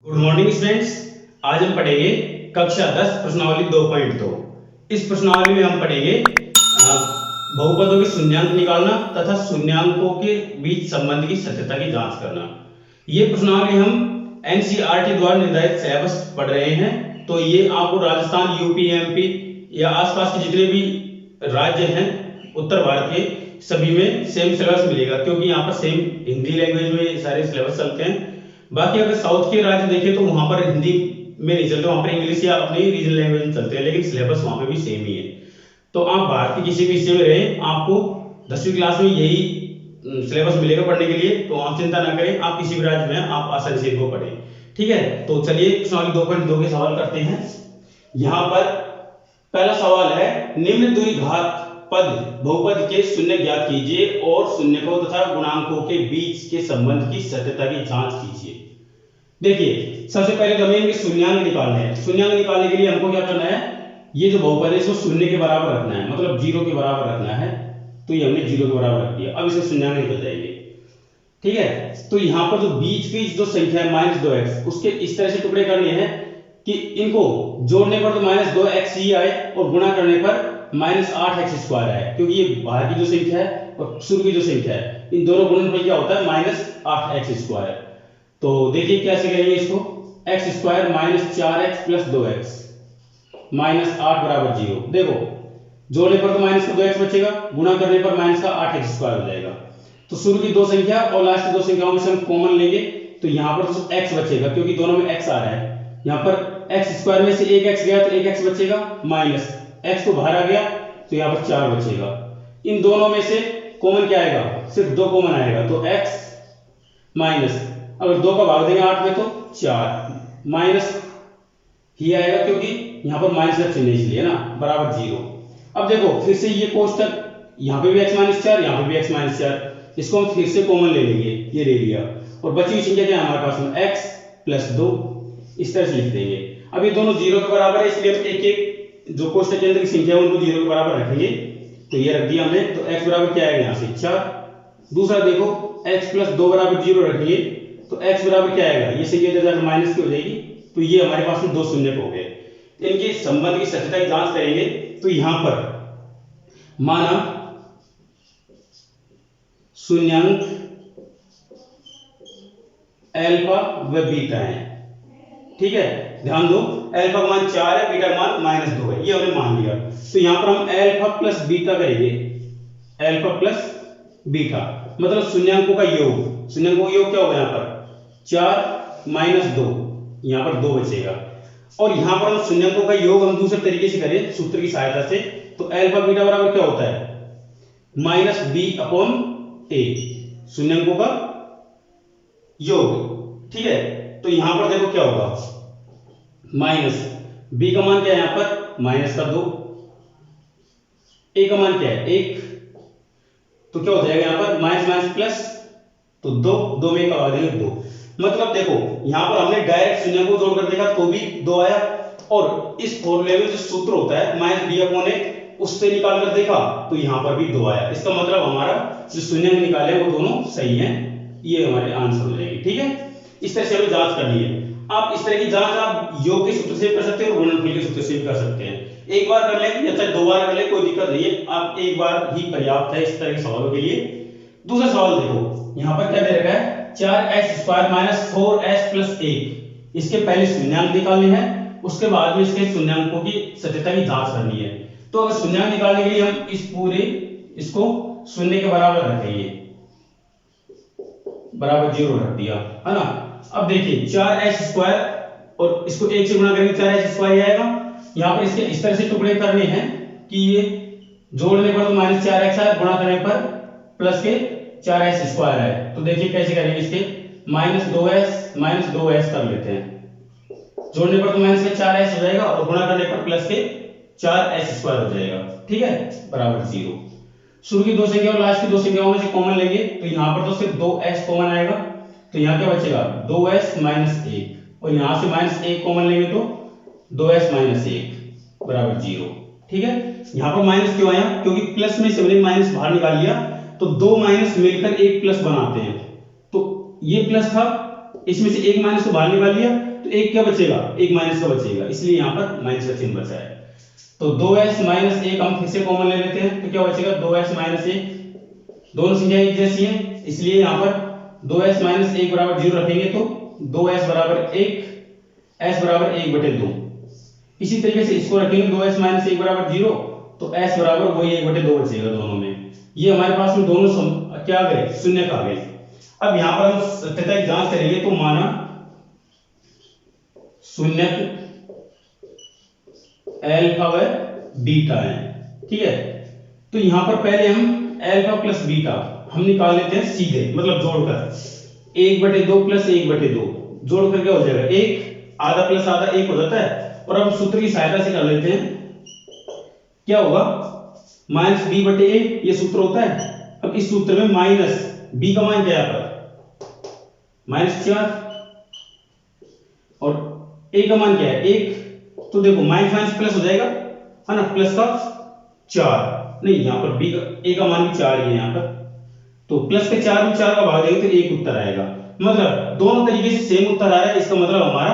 Good morning students. आज हम पढ़ेंगे कक्षा 10 प्रश्नावली 2.2। इस प्रश्नावली में हम पढ़ेंगे बहुपदों के शून्यांक निकालना तथा शून्यांकों के बीच संबंध की सत्यता की जांच करना। ये प्रश्नावली हम एनसीईआरटी द्वारा निर्धारित सिलेबस पढ़ रहे हैं। तो ये आपको राजस्थान, यूपी, एमपी या आसपास के जितने भी राज्य हैं उत्तर भारत के, सभी में सेम सिलेबस मिलेगा, क्योंकि यहाँ पर सेम हिंदी लैंग्वेज में सारे सिलेबस चलते हैं। बाकी अगर साउथ के राज्य देखें तो वहां पर हिंदी में नहीं चलते, वहां पर इंग्लिश या अपनी रीजनल लैंग्वेज में चलते हैं, लेकिन सिलेबस वहां पे भी सेम ही है। तो आप भारत के किसी भी हिस्से में रहे, आपको 10वीं क्लास में यही सिलेबस मिलेगा पढ़ने के लिए। तो आप चिंता ना करें, आप किसी भी राज्य में आप आसानी से इनको पढ़ें। ठीक है, तो चलिए प्रश्नावली 2.2 के सवाल करते हैं। यहाँ पर पहला सवाल है, निम्न द्विघात पद बहुपद के शून्य ज्ञात कीजिए और शून्यकों तथा गुणांकों के बीच के संबंध की सत्यता की जांच कीजिए। देखिए, सबसे पहले तो हमें इनके शून्यांक निकालने हैं। शून्यांक निकालने के लिए हमको क्या करना है, ये जो बहुपद है इसको शून्य के बराबर रखना है, मतलब 0 के बराबर रखना है। तो ये हमने 0 के बराबर रख दिया। अब इसके शून्यांक निकल जाएंगे। ठीक है, तो यहाँ पर जो बीच की जो संख्या है -2x, उसके इस तरह से टुकड़े करने हैं कि इनको जोड़ने पर तो -2x ही आए और गुणा करने पर -8x² आए, क्योंकि ये बाहर की जो संख्या है और शुरू की जो संख्या है, इन दोनों गुणनफल क्या होता है -8x²। तो देखिए कैसे करेंगे इसको, x² -4x + 2x -8 बराबर 0। देखो, जोड़ने पर तो माइनस का 2x बचेगा, गुणा करने पर माइनस का 8x² हो जाएगा। तो शुरू की दो संख्या और लास्ट की दो संख्याओं में से हम कॉमन लेंगे तो यहाँ पर तो x बचेगा, क्योंकि दोनों में x आ रहा है। यहाँ पर x² में से एक x गया तो एक x बचेगा, माइनस x तो बाहर आ गया तो यहाँ पर 4 बचेगा। इन दोनों में से कॉमन क्या आएगा, सिर्फ 2 कॉमन आएगा, तो x माइनस, अगर 2 का भाग देंगे 8 में तो 4 माइनस ही आएगा, क्योंकि यहाँ पर माइनस का चिन्ह इसलिए ना, बराबर 0। अब देखो फिर से ये कोष्टक, यहाँ पे भी x - 4, यहाँ पे भी x - 4, इसको हम फिर से कॉमन ले लेंगे, ये ले लिया, और बची हुई संख्या क्या है हमारे पास में, x + 2, इस तरह से लिख देंगे। अब ये दोनों 0 के बराबर है, इसलिए हम एक एक जो कोष्टक के अंदर की संख्या है उनको 0 के बराबर रखेंगे। तो ये रख दिया हमने, तो x बराबर क्या आएगा यहाँ से 4। दूसरा देखो, x + 2 बराबर 0 रखेंगे तो x बराबर क्या आएगा, ये संख्या इधर जाकर माइनस की हो जाएगी, तो ये हमारे पास में 2 शून्य हो गए। इनके संबंध की सत्यता की जांच करेंगे। तो यहां पर माना शून्यांक अल्फा व बीटा है। ठीक है, ध्यान दो, अल्फा का मान 4 है, बीटा का मान -2 है, ये हमने मान लिया। तो यहां पर हम अल्फा प्लस बीटा करेंगे, अल्फा प्लस बीटा मतलब शून्यांकों का योग। शून्यांकों का योग क्या होगा, यहाँ पर 4 - 2, यहाँ पर 2 बचेगा। और यहां पर हम शून्यांकों का योग हम दूसरे तरीके से करें सूत्र की सहायता से, तो अल्फा बीटा बराबर क्या होता है, -b/a, शून्यांकों का योग। ठीक है, तो यहां पर देखो क्या होगा, माइनस b का मान क्या है, यहां पर -2, a का मान क्या है 1, तो क्या हो जाएगा यहाँ पर माइनस प्लस, तो 2 में का देंगे 2। मतलब देखो यहां पर हमने डायरेक्ट शून्य को जोड़कर देखा तो भी 2 आया, और इस फॉर्मूले में जो सूत्र होता है -b/a, उससे निकाल कर देखा तो यहां पर भी 2 आया। इसका मतलब हमारा जो शून्य निकाले वो दोनों सही हैं, ये हमारे आंसर हो जाएंगे। ठीक है, इस तरह से हमें जांच करनी है। आप इस तरह की जांच आप योग के सूत्र से भी कर सकते हैं और गुणनफल के सूत्र से भी कर सकते हैं। एक बार कर लें या चाहे 2 बार कर लें, कोई दिक्कत नहीं है, आप एक बार ही पर्याप्त है इस तरह के सवालों के लिए। दूसरा सवाल देखो, यहाँ पर क्या दे रखा है, 4x² - 4s + 1, इसके पहले शून्यांक निकालने हैं, उसके बाद में इसके शून्यांकों की सत्यता की जांच करनी है। तो अगर शून्यांक निकालने के लिए हम इस पूरे इसको शून्य के बराबर रखेंगे, बराबर 0 रख दिया है ना। अब देखिए 4s² और इसको 1 से गुणा करेंगे 4s² ही आएगा। यहाँ पर इसके इस तरह से टुकड़े करने हैं कि ये जोड़ने पर तो -4x है, गुणा करने पर प्लस के 4s² है। तो देखिए कैसे करेंगे, इसके -2s कर लेते हैं, जोड़ने पर तो -4s हो जाएगा और गुणा करने पर प्लस के 4s² हो जाएगा। ठीक है, बराबर 0। शुरू की दो संख्या और लास्ट की दो संख्याओं में से कॉमन लेंगे तो यहाँ पर तो सिर्फ 2s कॉमन आएगा, तो यहाँ क्या बचेगा 2s - 1, और यहाँ से -1 कॉमन लेंगे तो 2s - 1 बराबर 0। ठीक है, यहाँ पर माइनस क्यों आया, क्योंकि प्लस में से हमने माइनस बाहर निकाल लिया, तो 2 माइनस मिलकर एक प्लस बनाते हैं। तो ये प्लस था, इसमें से एक माइनस को बाहर निकाल लिया, तो तो एक क्या बचेगा, एक माइनस का बचेगा, इसलिए यहाँ पर माइनस का चिन्ह बचा है। तो 2s माइनस 1 हम फिर से कॉमन ले लेते हैं, तो क्या बचेगा 2s माइनस 1, दोनों संख्या एक जैसी हैं, इसलिए यहाँ पर 2s माइनस 1 बराबर 0 रखेंगे तो 2s बराबर 1, s बराबर 1/2। इसी तरीके से इसको रखेंगे 2s माइनस 1 बराबर 0, तो s बराबर वही 1/2 बचेगा दोनों में। ये हमारे पास में दोनों क्या आ गए, शून्य आ गए। अब यहाँ पर हम सत्यता की जांच करेंगे, तो माना शून्य अल्फा व बीटा है, ठीक है। तो यहाँ पर पहले हम अल्फा प्लस बीटा हम निकाल लेते हैं सीधे, मतलब जोड़कर 1/2 प्लस 1/2 जोड़कर क्या हो जाएगा, एक, आधा प्लस आधा एक हो जाता है। और अब सूत्र की सहायता से कर लेते हैं, क्या होगा माइनस b/a, ये सूत्र होता है। अब इस सूत्र में माइनस b का मान क्या है यहाँ पर -4 और a का मान क्या है 1, तो देखो माइनस माइनस प्लस हो जाएगा, है ना, प्लस का 4, नहीं यहाँ पर b का a का मान भी 4 ही है यहाँ पर, तो प्लस के 4 में 4 का भाग देंगे तो 1 उत्तर आएगा। मतलब दोनों तरीके से सेम उत्तर आ रहा है, इसका मतलब हमारा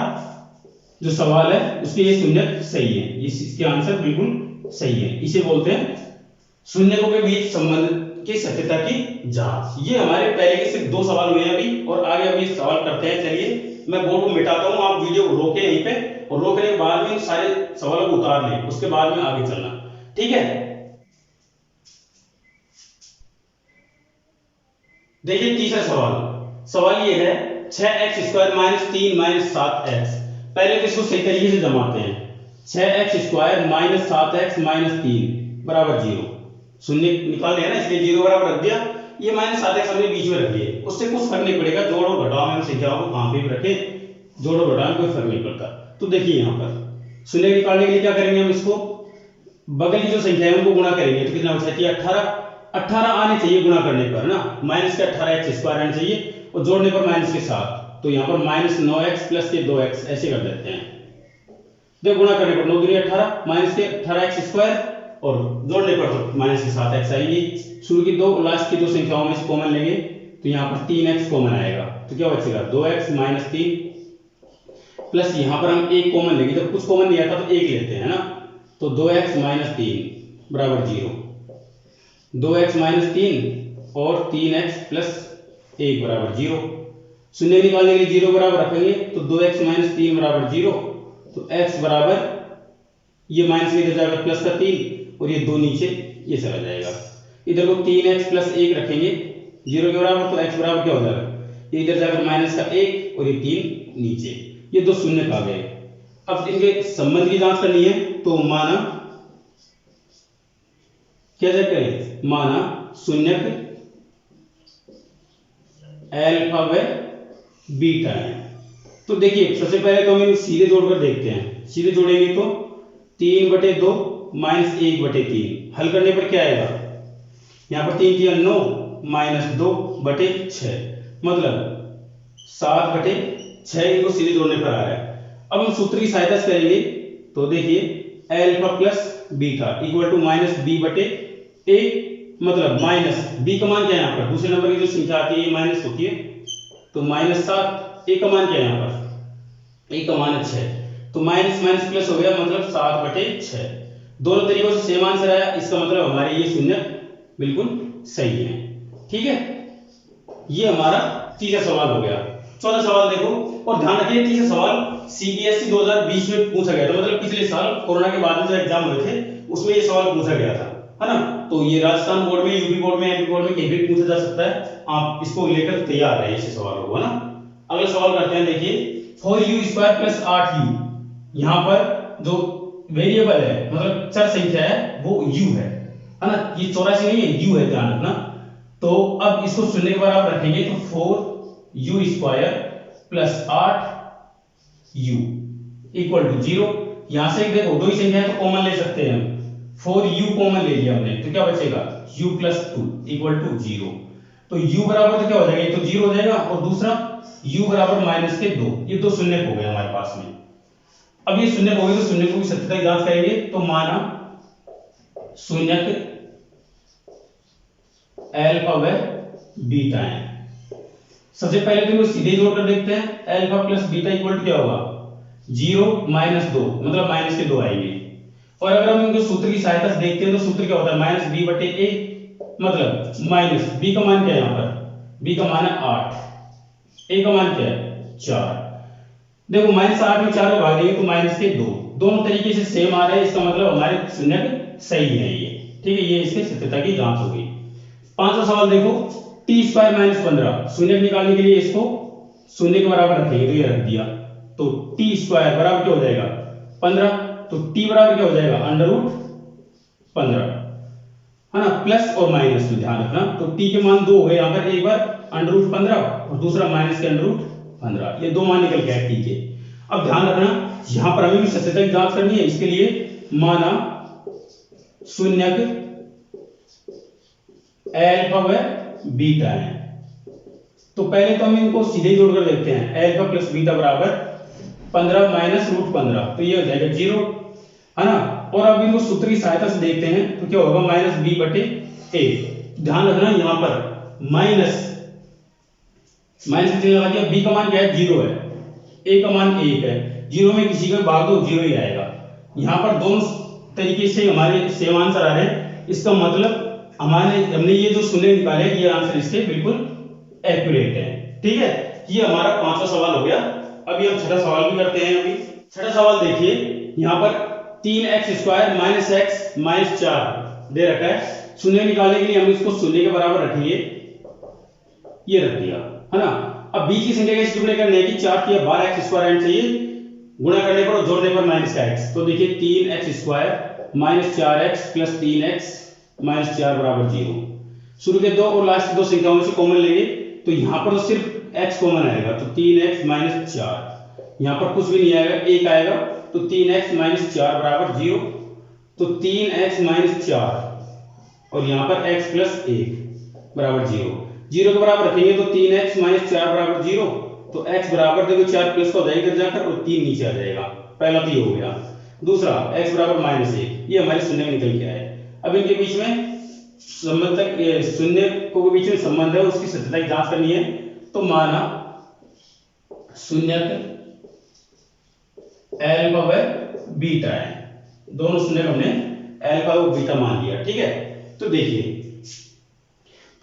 जो सवाल है उसके ये शून्य सही है, इसके आंसर बिल्कुल सही है। इसे बोलते हैं शून्यकों के बीच संबंध की सत्यता की जांच। ये हमारे पहले के सिर्फ 2 सवाल हुए हैं अभी, और आगे अभी सवाल करते हैं। चलिए मैं बोर्ड को मिटाता हूं, आप वीडियो को रोके यहीं पे, और रोकने के बाद में सारे सवालों को उतार लें, उसके बाद में आगे चलना, ठीक है। देखिए तीसरा सवाल ये है 6x² - 3 - 7x। पहले तो इसको सही तरीके से जमाते हैं। 6x² - 7x - 3 बराबर 0, शून्य निकाल लिया ना, इसलिए 0 बराबर रख दिया। ये -7x हमने बीच में रख दिए, उससे कुछ फर्क नहीं पड़ेगा, जोड़ और घटाव में हम संख्याओं को कहां पे भी रखें, जोड़ और घटाव में कोई फर्क नहीं पड़ता। तो देखिए यहाँ पर शून्य निकालने के लिए क्या करेंगे, हम इसको बगल की जो संख्या है उनको गुणा करेंगे, तो कितना बचा, 18 आने चाहिए गुणा करने पर ना, माइनस के 18x² आने चाहिए, और जोड़ने पर माइनस के 7, तो यहाँ पर -9x प्लस के 2x ऐसे कर देते हैं। देखो गुणा करने पर 9 दूनी 18, माइनस के 18x², और जोड़ने पर तो माइनस के 7x आएगी। शुरू की दो लास्ट की दो संख्याओं में से कॉमन लेंगे, तो यहाँ पर 3x कॉमन आएगा, तो क्या बचेगा 2x - 3 प्लस यहाँ पर हम 1 कॉमन लेंगे, जब कुछ कॉमन नहीं आता तो 1 लेते हैं ना, तो 2x - 3 बराबर 0, 2x - 3 और 3x प्लस 1 बराबर 0। शून्य निकालने के लिए 0 बराबर रखेंगे, तो 2x - 3 बराबर 0, तो x बराबर ये माइनस में इधर जाएगा प्लस का 3, और ये 2 नीचे ये चला जाएगा। इधर को 3x प्लस 1 रखेंगे 0 के बराबर, तो x बराबर क्या हो जाएगा, ये इधर जाकर माइनस का 1 और ये 3 नीचे, ये 2 शून्य आ गए। अब इनके संबंध की जांच करनी है, तो माना क्या करें, माना शून्यक अल्फा व बीटा है। तो देखिए सबसे पहले तो हम इनको सीधे जोड़कर देखते हैं, सीधे जोड़ेंगे तो 3/2 - 1/3, हल करने पर क्या आएगा, यहाँ पर 3 3 9 - 2/6, मतलब 7/6 इनको सीधे जोड़ने पर आ रहा है। अब हम सूत्र की सहायता से करेंगे, तो देखिए alpha plus beta equal to -b/a, मतलब माइनस b का मान क्या है यहाँ पर, दूसरे नंबर की जो संख्या आती है ये माइनस होती है, तो -7, a का मान क्या है यहाँ पर, a का मान 6, तो माइनस माइनस प्लस हो गया, मतलब 7/6। दोनों तरीकों से सेम आंसर आया, इसका मतलब हमारे ये शून्य बिल्कुल सही है, ठीक है। ये हमारा तीसरा सवाल हो गया। चौथा सवाल देखो, और ध्यान रखिए तीसरा सवाल सीबीएसई 2020 में पूछा गया था, मतलब पिछले साल कोरोना के बाद में जो एग्जाम हुए थे उसमें ये सवाल पूछा गया था, है ना। तो ये राजस्थान बोर्ड में, यूपी बोर्ड में, एमपी बोर्ड में कहीं भी पूछा जा सकता है, आप इसको लेकर तैयार रहे इस सवालों को, है ना। अगला सवाल करते हैं, देखिए 4u² + 8u, यहाँ पर जो वेरिएबल है मतलब चर संख्या है वो u है ना, ये 84 नहीं है, u है, ध्यान रखना। तो अब इसको शून्य के बराबर रखेंगे, तो 4u² + 8u इक्वल टू 0। यहां से देखो दो ही संख्या है तो कॉमन ले सकते हैं हम, 4u कॉमन ले लिया हमने, तो क्या बचेगा u + 2 इक्वल टू 0। तो u बराबर तो क्या हो जाएगा, ये तो 0 हो जाएगा, और दूसरा u बराबर -2, ये दो शून्य हो गए हमारे पास में। अब ये शून्य हो गए तो शून्य को भी सत्यता की जांच करेंगे, तो माना शून्यक अल्फा व बीटा है। सबसे पहले तो सीधे जोड़कर देखते हैं, alpha plus beta equal to क्या होगा 0 माइनस 2 मतलब माइनस के 2 आएंगे। और अगर हम इनको सूत्र की सहायता से देखते हैं तो सूत्र क्या होता है, माइनस बी बटे ए, मतलब माइनस बी का मान क्या है यहाँ पर, बी का मान है 8, ए का मान क्या है 4। देखो माइनस 8 में 4 को भाग देंगे तो माइनस के 2, दोनों तरीके से सेम आ रहा है, इसका मतलब हमारे शून्य सही है ये। ठीक है, ये इसके सत्यता की जांच हो गई। पांचवा सवाल देखो, टी स्क्वायर माइनस 15, शून्य निकालने के लिए इसको शून्य के बराबर रखेंगे, तो ये रख दिया, तो टी स्क्वायर बराबर क्या हो जाएगा 15, तो टी बराबर क्या हो जाएगा अंडर रूट 15, है ना, प्लस और माइनस में ध्यान रखना। तो टी के मान 2 हो गए यहाँ पर, एक बार अंडर रूट 15 और दूसरा माइनस के अंडर रूट 15, ये दो मान निकल गया टी के। अब ध्यान रखना यहां पर हमें भी सत्यता की जांच करनी है, इसके लिए माना शून्यक अल्फा व बीटा है, तो पहले तो हम इनको सीधे जोड़कर देखते हैं, अल्फा प्लस बीटा बराबर 15 माइनस रूट 15, तो ये हो जाएगा 0, है ना। और अब इनको सूत्र की सहायता से देखते हैं तो क्या होगा, माइनस बी बटे ए। ध्यान रखना यहां पर माइनस कितने लगा दिया, बी का मान क्या है 0 है, ए का मान 1 है, 0 में किसी का भाग दो 0 ही आएगा। यहां पर दोनों तरीके से हमारे सेम आंसर आ रहे हैं, इसका मतलब हमने ये जो शून्य निकाले ये आंसर इसके बिल्कुल एक्यूरेट है। ठीक है, ये हमारा पांचवा सवाल हो गया। अभी हम छठा सवाल भी करते हैं। अभी छठा सवाल देखिए, यहाँ पर 3x square minus x minus 4 दे रखा है, शून्य निकालने के लिए हम इसको शून्य के बराबर रखेंगे, ये रख दिया, है ना। अब बीच की संख्या कैसे जुड़े करने की, 4 की 12 एक्स स्क्वायर चाहिए, गुणा करने पर और जोड़ने पर माइनस का एक्स, तो देखिए 3x square minus 4x plus 3x minus 4 बराबर 0। शुरू के दो और लास्ट दो संख्याओं में से कॉमन लेंगे तो यहां पर तो सिर्फ x कॉमन आएगा, तो 3x माइनस 4, यहां पर कुछ भी नहीं आएगा, एक आएगा, तो 3x माइनस 4 बराबर 0, तो 3x माइनस 4 और यहां पर x प्लस 1 बराबर 0, 0 के बराबर रखेंगे तो 3x माइनस 4 बराबर 0, तो x बराबर देखो 4 प्लस का हो जाएगा जाकर और 3 नीचे आ जाएगा, पहला तो ये हो गया। दूसरा x बराबर माइनस 1, ये हमारे शून्य में निकल के आए। अब इनके बीच में संबंध तक, शून्य को बीच में संबंध है, उसकी सत्यता की जांच करनी है, तो माना शून्यक अल्फा व बीटा है, दोनों शून्य हमने अल्फा व बीटा मान लिया। ठीक है, तो देखिए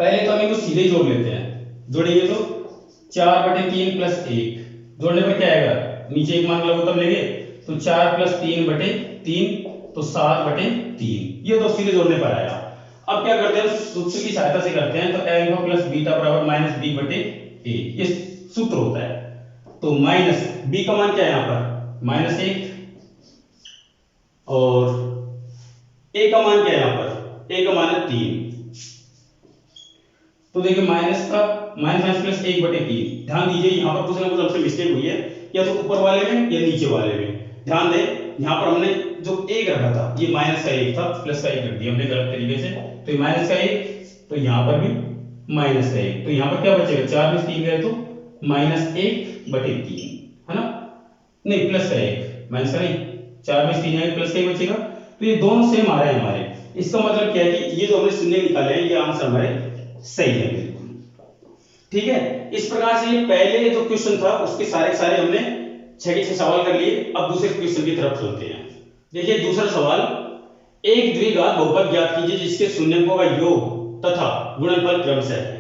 पहले तो हम इनको सीधे जोड़ लेते हैं, जोड़ेंगे तो 4 बटे 3 प्लस 1, जोड़ने पर क्या आएगा, नीचे एक मान लघुत्तम लेंगे तो 4 प्लस 3 बटे 3, तो 7 बटे 3, ये तो सीधे जोड़ने पर आया। अब क्या करते हैं, सूत्र की सहायता से करते हैं, तो अल्फा प्लस बीटा बराबर माइनस बी बटे ए, ये सूत्र होता है। तो माइनस बी का मान क्या है यहाँ पर माइनस 1, और ए का मान क्या है यहाँ पर, ए का मान है 3, तो देखिए माइनस प्लस 1 बटे 3। ध्यान दीजिए यहाँ पर कुछ ना कुछ हमसे मिस्टेक हुई है, या तो ऊपर वाले में या नीचे वाले में। ध्यान दें यहाँ पर हमने जो 1 रखा था ये माइनस का 1 था, प्लस का 1 रख दिया हमने गलत तरीके से, तो ये माइनस का 1, तो यहाँ पर भी माइनस का 1, तो यहाँ पर क्या बचेगा, 4 में 3 गए तो माइनस 1 बटे 3, है ना, नहीं प्लस का 1, माइनस का नहीं, 4 में 3 आएगा प्लस का 1 बचेगा, तो ये दोनों सेम आ रहे हैं हमारे। इसका मतलब क्या है कि ये जो हमने शून्य निकाले हैं ये आंसर हमारे सही है बिल्कुल। ठीक है, इस प्रकार से ये पहले जो क्वेश्चन था उसके सारे हमने 6 के 6 सवाल कर लिए। अब दूसरे क्वेश्चन की तरफ चलते हैं। देखिए दूसरा सवाल, एक द्विघात बहुपद ज्ञात कीजिए जिसके शून्यकों का योग तथा गुणनफल क्रमशः है।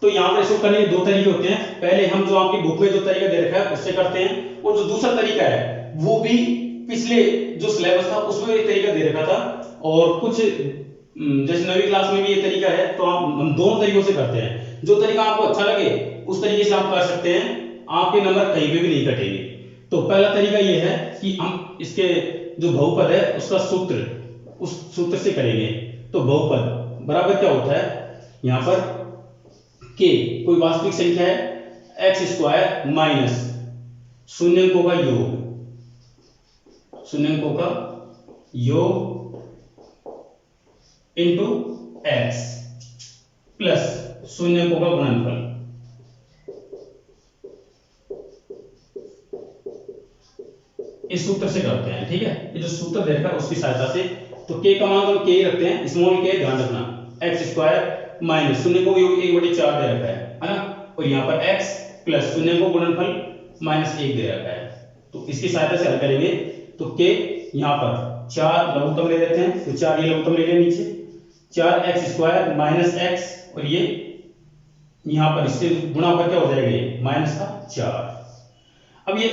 तो यहाँ पर इसको करने के दो तरीके होते हैं, पहले हम जो आपकी बुक में जो तरीका दे रखा है उससे करते हैं, और जो दूसरा तरीका है वो भी पिछले जो सिलेबस था उसमें एक तरीका दे रखा था, और कुछ जैसे 9वीं क्लास में भी ये तरीका है, तो हम दोनों तरीकों से करते हैं। जो तरीका आपको अच्छा लगे उस तरीके से आप कर सकते हैं, आपके नंबर कहीं पे भी नहीं कटेंगे। तो पहला तरीका ये है कि हम इसके जो बहुपद है उसका सूत्र, उस सूत्र से करेंगे। तो बहुपद बराबर क्या होता है, यहाँ पर k कोई वास्तविक संख्या है, x स्क्वायर माइनस शून्यकों का योग, शून्यकों का योग इंटू x प्लस शून्यकों का गुणनफल। इस सूत्र से करते हैं। ठीक है, ये जो सूत्र दे रखा है उसकी सहायता से, तो k का मान तो k ही रखते हैं, स्मॉल k, ध्यान रखना, x स्क्वायर माइनस शून्य को योग 1 बटे 4 दे रखा है ना, और यहाँ पर x प्लस शून्य को गुणनफल माइनस 1 दे रखा है। तो इसकी सहायता से हल करेंगे। तो के यहाँ पर 4 लघुत्तम ले लेते हैं, तो 4 ये लघुत्तम ले लें नीचे, 4x² माइनस एक्स, और ये यहाँ पर इससे गुणा होकर क्या हो जाएगा, ये माइनस का 4। अब ये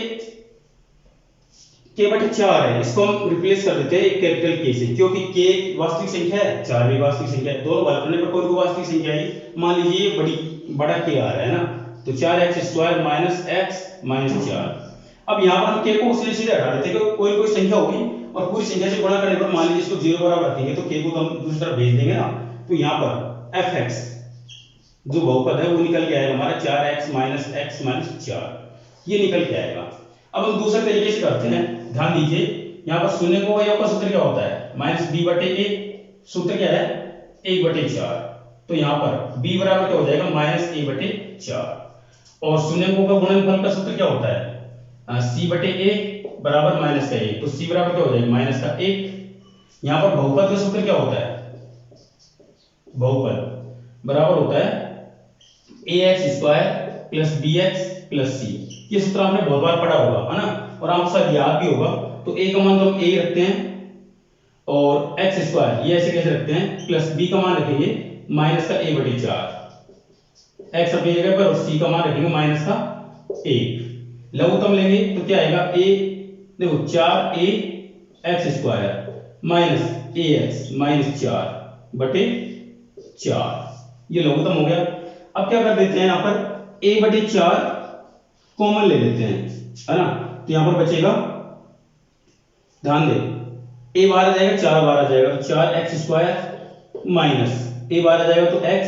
k/4 है, इसको हम रिप्लेस कर देते हैं एक कैपिटल के से, क्योंकि k वास्तविक संख्या है, 4 भी वास्तविक संख्या है, दोनों हल करने पर कोई भी वास्तविक संख्या है। मान लीजिए ये बड़ा k आ रहा है ना, तो 4x² माइनस एक्स माइनस 4। अब यहाँ पर हम k को सीधे सीधे हटा देते हैं, क्योंकि कोई संख्या होगी और पूरी संख्या से गुणा करने पर मान लीजिए इसको 0 बराबर रखेंगे, तो k को तो हम दूसरी तरफ भेज देंगे ना, तो यहाँ पर fx जो बहुपद है वो निकल के आएगा हमारा 4x माइनस एक्स माइनस 4, ये निकल के आएगा। अब हम दूसरे तरीके से करते हैं, ध्यान दीजिए, यहाँ पर शून्य को योग का सूत्र क्या होता है, माइनस b/a, सूत्र क्या है 1/4, तो यहाँ पर b बराबर क्या हो जाएगा माइनस a/4, और शून्य को का गुणनफल का सूत्र क्या होता है c/a बराबर माइनस का 1, तो c बराबर क्या हो जाएगा माइनस का 1। यहाँ पर बहुपद का सूत्र क्या होता है, बहुपद बराबर होता है ax² plus bx plus c, ये सूत्र आपने बहुत बार पढ़ा होगा, है ना, और आपको शायद याद भी होगा। तो a का मान तो हम a रखते हैं, और x² ये ऐसे कैसे रखते हैं, प्लस b का मान रखेंगे माइनस का a/4, x अपनी जगह पर, और c का मान रखेंगे माइनस का 1। लघुत्तम लेंगे तो क्या आएगा, a देखो 4ax² माइनस ax माइनस 4/4, ये लघुत्तम हो गया। अब क्या कर देते हैं, यहाँ पर a/4 कॉमन ले लेते हैं, है ना, तो यहाँ पर बचेगा, ध्यान दे, a बाहर आ जाएगा, 4 बाहर आ जाएगा, तो 4x² माइनस a बाहर आ जाएगा तो x,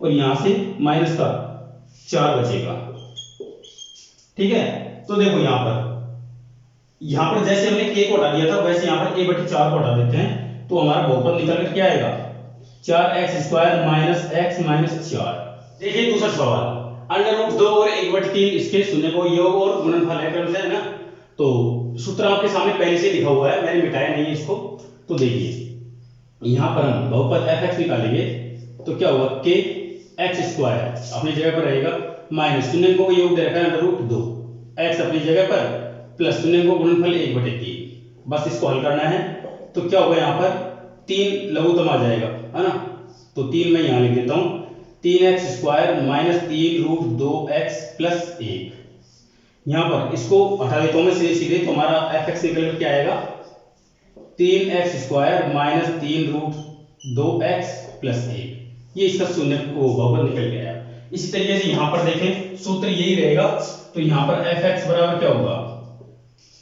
और यहां से माइनस का 4 बचेगा। ठीक है, तो देखो यहां पर जैसे हमने k को हटा दिया था, वैसे यहां पर a/4 को हटा देते हैं, तो हमारा बहुपद निकल कर क्या आएगा 4x² माइनस x माइनस 4। देखिए दूसरा सवाल, √2 और 1/3 इसके शून्य को योग और गुणनफल है क्रमशः, है ना, तो सूत्र आपके सामने पहले से लिखा हुआ है, मैंने मिटाया नहीं है इसको। तो देखिए यहां पर हम बहुपद fx निकालेंगे, तो क्या होगा kx² अपनी जगह पर रहेगा, माइनस शून्य को योग दे रखा है √2, x अपनी जगह पर, प्लस शून्य को गुणनफल 1/3, बस इसको हल करना है। तो क्या होगा, यहाँ पर 3 लघुत्तम आ जाएगा, है ना, तो 3 मैं यहाँ लिख देता हूँ, 3x² माइनस 3√2x प्लस 1। यहाँ पर इसको हटा देता हूँ मैं सीधे सीधे, तो हमारा fx निकल कर क्या आएगा 3x² माइनस 3√2x प्लस 1, ये इसका शून्य को बहुपद निकल गया है। इसी तरीके से यहाँ पर देखें, सूत्र यही रहेगा, तो यहाँ पर fx बराबर क्या होगा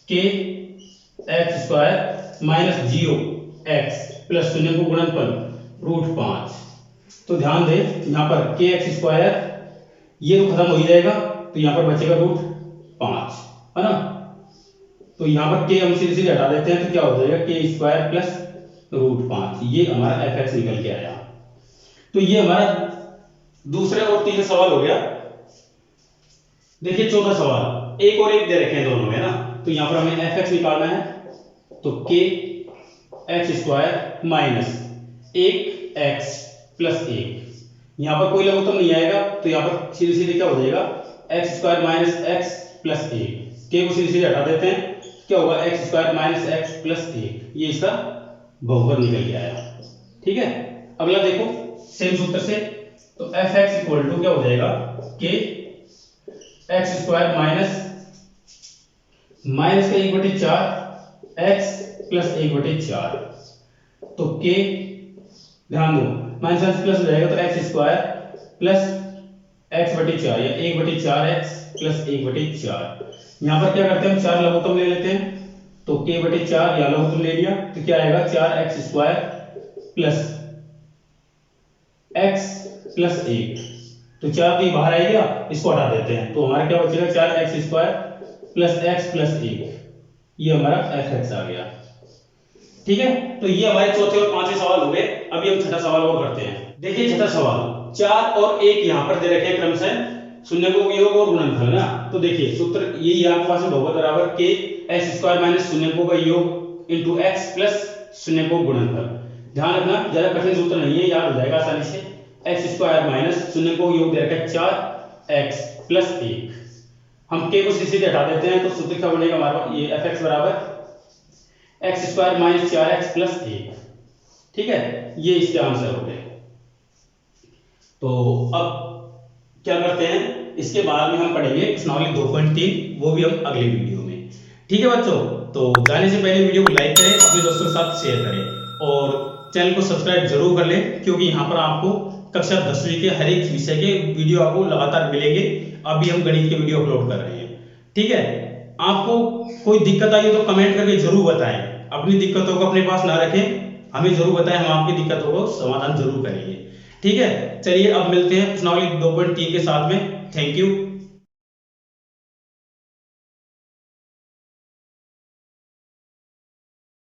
kx² माइनस 0x प्लस शून्य को गुणनफल √5। तो ध्यान दे, यहाँ पर kx² ये तो खत्म हो ही जाएगा, तो यहाँ पर बचेगा √5, है ना, तो यहाँ पर k हम सीधे सीधे हटा देते हैं, तो क्या हो जाएगा k² प्लस √5, ये हमारा fx निकल के आया। तो ये हमारा दूसरे और तीसरे सवाल हो गया। देखिए चौथा सवाल, 1 और 1 दे रखे हैं दोनों में ना, तो यहाँ पर हमें fx निकालना है, तो kx² माइनस 1x प्लस 1, यहाँ पर कोई लघुत्तम नहीं आएगा, तो यहाँ पर सीधे सीधे क्या हो जाएगा x² minus x plus 1, k को सीधे सीधे हटा देते हैं, क्या होगा x² माइनस x प्लस 1, ये इसका बहुपद निकल के आया। ठीक है, अगला देखो सेम सूत्र से, तो fx इक्वल टू क्या हो जाएगा kx² माइनस का 1/4 x प्लस 1/4, तो k ध्यान दो माइनस प्लस हो जाएगा, तो x² प्लस x/4 या 1/4x प्लस 1/4। यहाँ पर क्या करते हैं हम 4 लघुत्तम ले लेते हैं, तो k/4 या लघुत्तम ले लिया, तो क्या आएगा 4x² प्लस x प्लस 1, तो 4 तो बाहर आएगा, इसको हटा देते हैं, तो हमारा क्या बचेगा 4x² प्लस x प्लस 1, ये हमारा fx आ गया। ठीक है, तो ये हमारे चौथे और पांचवें सवाल हो गए। अभी हम छठा सवाल और करते हैं। देखिए छठा सवाल, 4 और 1 यहाँ पर दे रखे हैं क्रमशः शून्य को योग और गुणनफल ना, तो देखिए सूत्र यही आपके पास बहुपद बराबर kx² माइनस शून्य को योग इंटू x प्लस शून्य को गुणनफल। ध्यान रखना ज्यादा कठिन सूत्र नहीं है, याद हो जाएगा आसानी से। x² माइनस शून्य को योग दे रखा है 4x प्लस 1, हम के को सी से हटा देते हैं तो सूत्र क्या बनेगा हमारा, ये एफ एक्स बराबर x square minus 4x plus 1। ठीक है, ये इसके आंसर हो गए। तो अब क्या करते हैं, इसके बाद में हम पढ़ेंगे प्रश्नावली 2.3, वो भी हम अगले वीडियो में। ठीक है बच्चों, तो जाने से पहले वीडियो को लाइक करें, अपने दोस्तों के साथ शेयर करें और चैनल को सब्सक्राइब जरूर कर लें, क्योंकि यहाँ पर आपको कक्षा 10वीं के हर एक विषय के वीडियो आपको लगातार मिलेंगे। अभी हम गणित के वीडियो अपलोड कर रहे हैं। ठीक है, आपको कोई दिक्कत आई तो कमेंट करके जरूर बताएं, अपनी दिक्कतों को अपने पास ना रखें, हमें जरूर बताएं, हम आपकी दिक्कतों को समाधान जरूर करेंगे। ठीक है, चलिए अब मिलते हैं प्रश्नावली 2.3 के साथ में। Thank you.